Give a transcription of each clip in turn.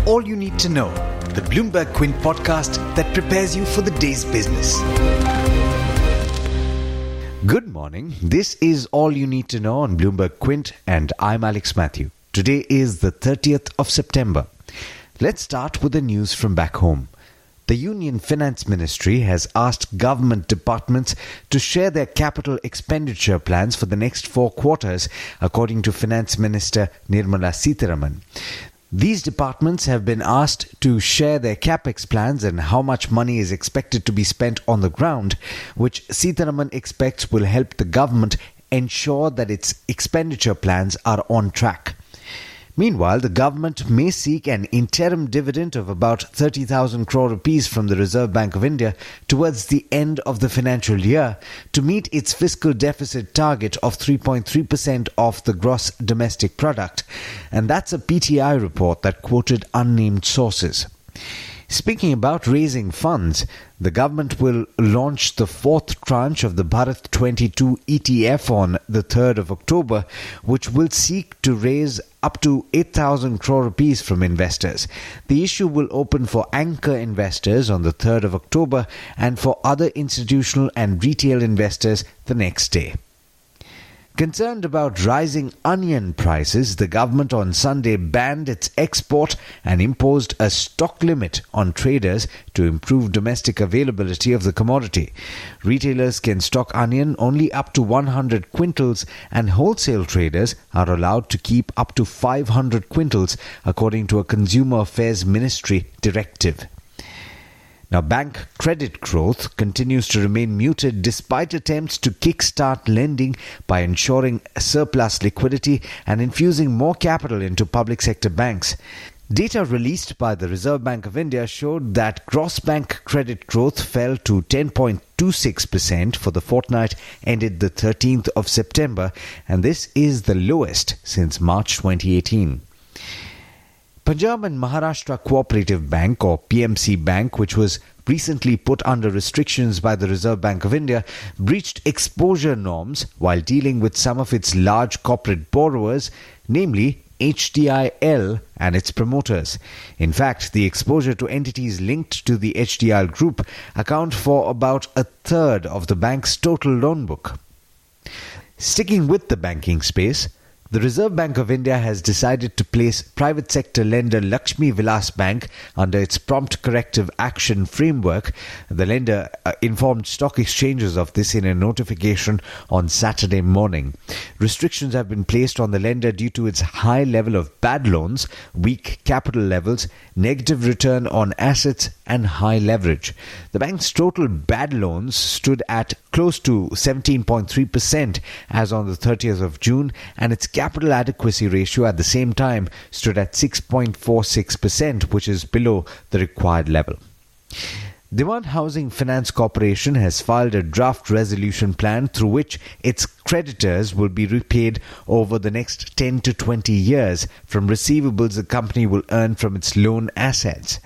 all you need to know, the Bloomberg Quint podcast that prepares you for the day's business. Good morning. This is all you need to know on Bloomberg Quint, and I'm Alex Matthew. Today is the 30th of September. Let's start with the news from back home. The Union Finance Ministry has asked government departments to share their capital expenditure plans for the next 4 quarters, according to Finance Minister Nirmala Sitharaman. These departments have been asked to share their capex plans and how much money is expected to be spent on the ground, which Sitharaman expects will help the government ensure that its expenditure plans are on track. Meanwhile, the government may seek an interim dividend of about 30,000 crore rupees from the Reserve Bank of India towards the end of the financial year to meet its fiscal deficit target of 3.3% of the gross domestic product. And that's a PTI report that quoted unnamed sources. Speaking about raising funds, the government will launch the 4th tranche of the Bharat 22 ETF on the 3rd of October, which will seek to raise up to 8,000 crore rupees from investors. The issue will open for anchor investors on the 3rd of October and for other institutional and retail investors the next day. Concerned about rising onion prices, the government on Sunday banned its export and imposed a stock limit on traders to improve domestic availability of the commodity. Retailers can stock onion only up to 100 quintals, and wholesale traders are allowed to keep up to 500 quintals, according to a Consumer Affairs Ministry directive. Now, bank credit growth continues to remain muted despite attempts to kickstart lending by ensuring surplus liquidity and infusing more capital into public sector banks. Data released by the Reserve Bank of India showed that gross bank credit growth fell to 10.26% for the fortnight ended the 13th of September, and this is the lowest since March 2018. Punjab and Maharashtra Cooperative Bank, or PMC Bank, which was recently put under restrictions by the Reserve Bank of India, breached exposure norms while dealing with some of its large corporate borrowers, namely HDIL and its promoters. In fact, the exposure to entities linked to the HDIL group account for about a third of the bank's total loan book. Sticking with the banking space, the Reserve Bank of India has decided to place private sector lender Lakshmi Vilas Bank under its prompt corrective action framework. The lender informed stock exchanges of this in a notification on Saturday morning. Restrictions have been placed on the lender due to its high level of bad loans, weak capital levels, negative return on assets and high leverage. The bank's total bad loans stood at close to 17.3% as on the 30th of June, and its capital adequacy ratio at the same time stood at 6.46%, which is below the required level. Demand Housing Finance Corporation has filed a draft resolution plan through which its creditors will be repaid over the next 10 to 20 years from receivables the company will earn from its loan assets.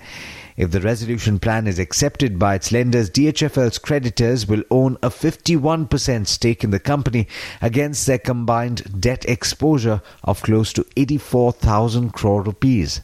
If the resolution plan is accepted by its lenders, DHFL's creditors will own a 51% stake in the company against their combined debt exposure of close to 84,000 crore rupees.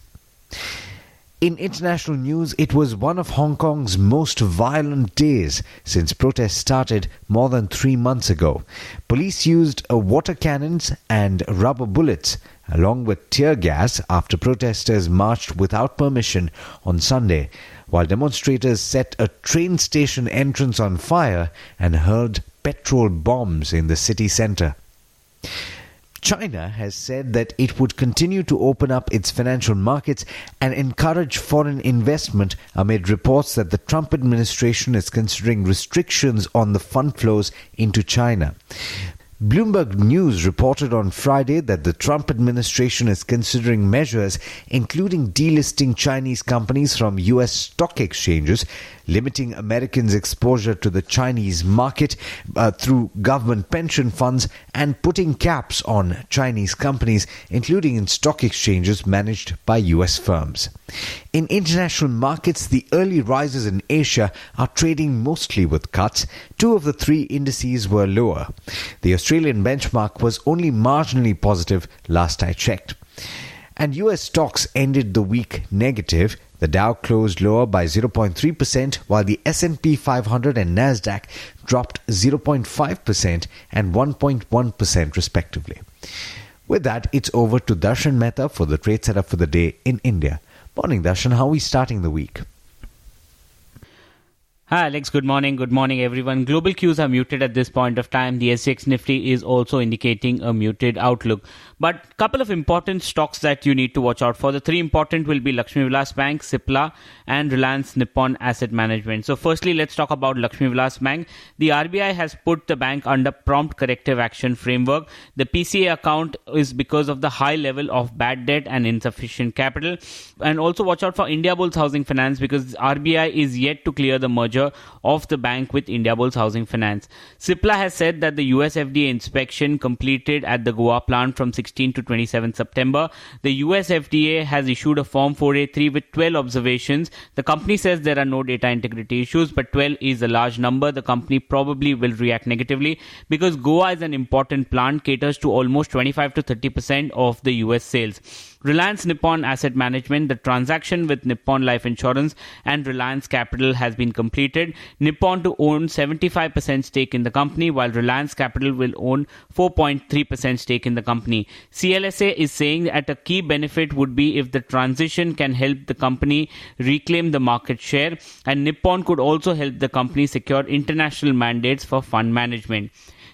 In international news, it was one of Hong Kong's most violent days since protests started more than 3 months ago. Police used water cannons and rubber bullets along with tear gas after protesters marched without permission on Sunday, while demonstrators set a train station entrance on fire and hurled petrol bombs in the city centre. China has said that it would continue to open up its financial markets and encourage foreign investment amid reports that the Trump administration is considering restrictions on the fund flows into China. Bloomberg News reported on Friday that the Trump administration is considering measures including delisting Chinese companies from U.S. stock exchanges, limiting Americans' exposure to the Chinese market through government pension funds, and putting caps on Chinese companies, including in stock exchanges managed by U.S. firms. In international markets, the early rises in Asia are trading mostly with cuts. 2 of the 3 indices were lower. The Australian benchmark was only marginally positive last I checked. And US stocks ended the week negative. The Dow closed lower by 0.3%, while the S&P 500 and Nasdaq dropped 0.5% and 1.1% respectively. With that, it's over to Darshan Mehta for the trade setup for the day in India. Morning, Darshan. How are we starting the week? Hi Alex, good morning. Good morning everyone. Global cues are muted at this point of time. The SGX Nifty is also indicating a muted outlook. But a couple of important stocks that you need to watch out for. The three important will be Lakshmi Vilas Bank, Cipla and Reliance Nippon Asset Management. So firstly, let's talk about Lakshmi Vilas Bank. The RBI has put the bank under prompt corrective action framework. The PCA account is because of the high level of bad debt and insufficient capital. And also watch out for Indiabulls Housing Finance because RBI is yet to clear the merger of the bank with Indiabulls Housing Finance. Cipla has said that the US FDA inspection completed at the Goa plant from 16 to 27 September. The US FDA has issued a Form 483 with 12 observations. The company says there are no data integrity issues, but 12 is a large number. The company probably will react negatively because Goa is an important plant, caters to almost 25 to 30% of the US sales. Reliance Nippon Asset Management, the transaction with Nippon Life Insurance and Reliance Capital has been completed. Nippon to own 75% stake in the company, while Reliance Capital will own 4.3% stake in the company. CLSA is saying that a key benefit would be if the transition can help the company reclaim the market share, and Nippon could also help the company secure international mandates for fund management.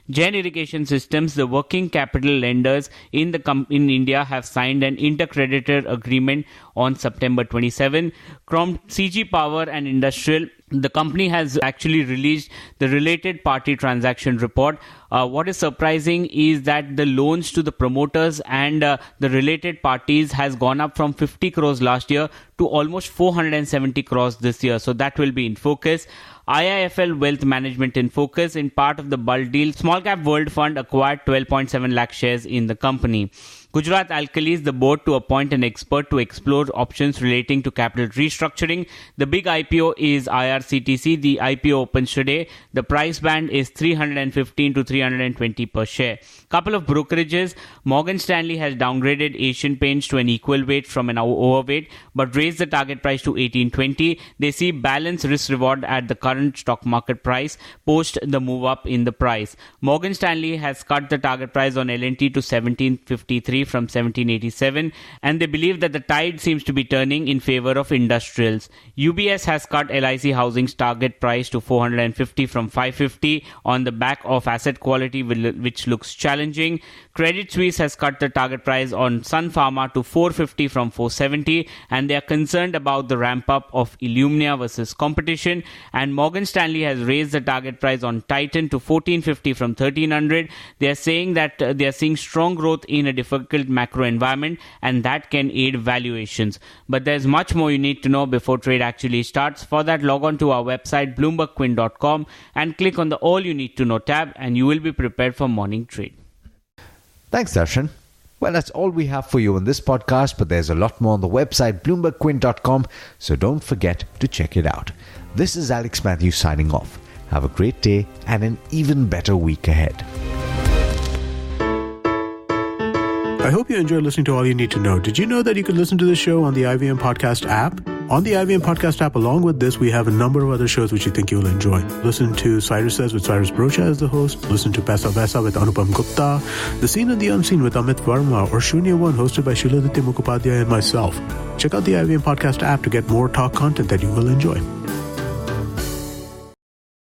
Jain Irrigation Systems, the working capital lenders in India have signed an intercreditor agreement on September 27. CG Power and Industrial, the company has actually released the related party transaction report. What is surprising is that the loans to the promoters and the related parties has gone up from 50 crores last year to almost 470 crores this year. So that will be in focus. IIFL Wealth Management in focus. In part of the bulk deal, Small Cap World Fund acquired 12.7 lakh shares in the company. Gujarat Alkalis, the board to appoint an expert to explore options relating to capital restructuring. The big IPO is IRCTC. The IPO opens today. The price band is 315 to 320 per share. Couple of brokerages. Morgan Stanley has downgraded Asian Paints to an equal weight from an overweight, but raised the target price to 1820. They see balanced risk reward at the current stock market price post the move up in the price. Morgan Stanley has cut the target price on L&T to 1753 from 1787, and they believe that the tide seems to be turning in favor of industrials. UBS has cut LIC Housing's target price to 450 from 550 on the back of asset quality which looks challenging. Credit Suisse has cut the target price on Sun Pharma to 450 from 470, and they are concerned about the ramp up of Illumina versus competition. And Morgan Stanley has raised the target price on Titan to 1450 from 1300. They are saying that they are seeing strong growth in a difficult macro environment, and that can aid valuations. But there's much more you need to know before trade actually starts. For that, log on to our website bloombergquint.com and click on the All You Need to Know tab, and you will be prepared for morning trade. Thanks, Darshan. Well, that's all we have for you on this podcast, but there's a lot more on the website bloombergquint.com, so don't forget to check it out. This is Alex Matthews signing off. Have a great day and an even better week ahead. I hope you enjoyed listening to All You Need to Know. Did you know that you could listen to the show on the IVM Podcast app? On the IVM Podcast app, along with this, we have a number of other shows which you think you'll enjoy. Listen to Cyrus Says with Cyrus Brocha as the host. Listen to Paisa Vaisa with Anupam Gupta. The Scene and the Unseen with Amit Verma, or Shunya One hosted by Shiladitya Mukhopadhyay and myself. Check out the IVM Podcast app to get more talk content that you will enjoy.